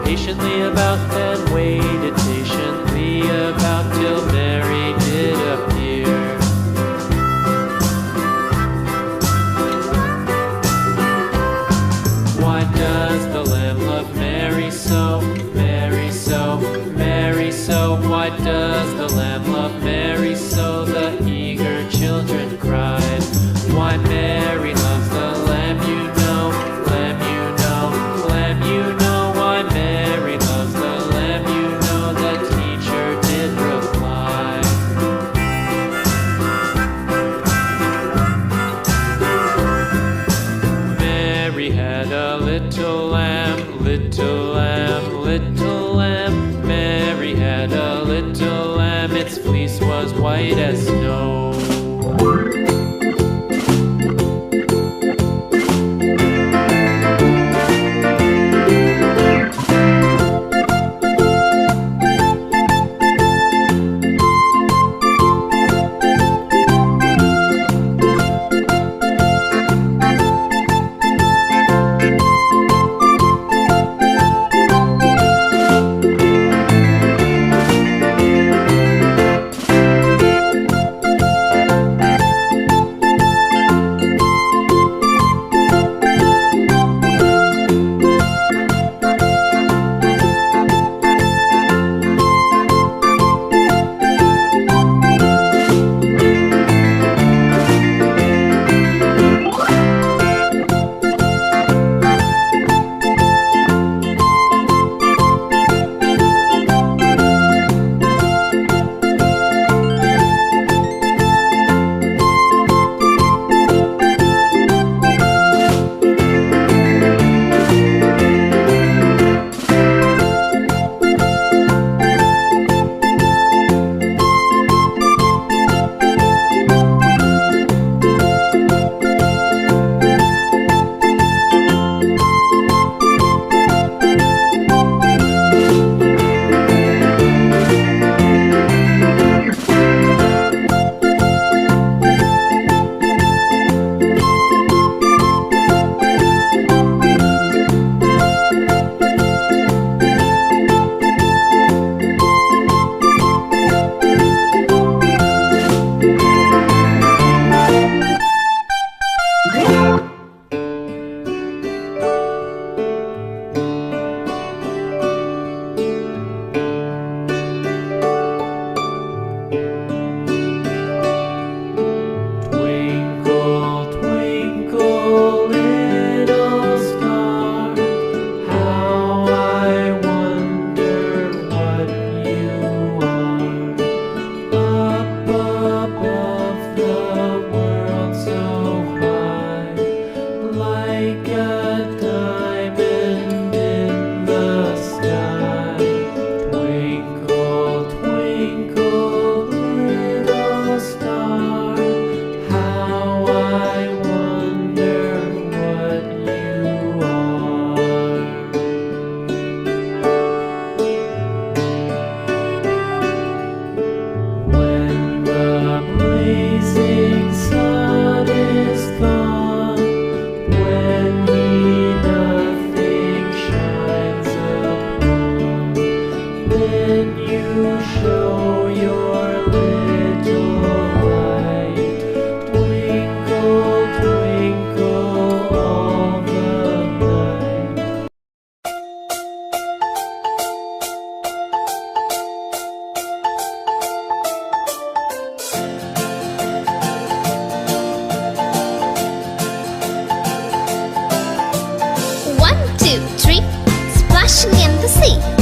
patiently about, and waited patiently about till Mary did appear. Why does the lamb love Mary so, Mary so, Mary so? Why does the lamb love Mary so? The eager children cried. Why Mary loves the lamb, you know, lamb, you know, lamb, you know. Why Mary loves the lamb, you know, the teacher did reply. Mary had a little lamb, little lamb, little lamb. Mary had a little lamb, its fleece was white as snow. Splashing in the sea.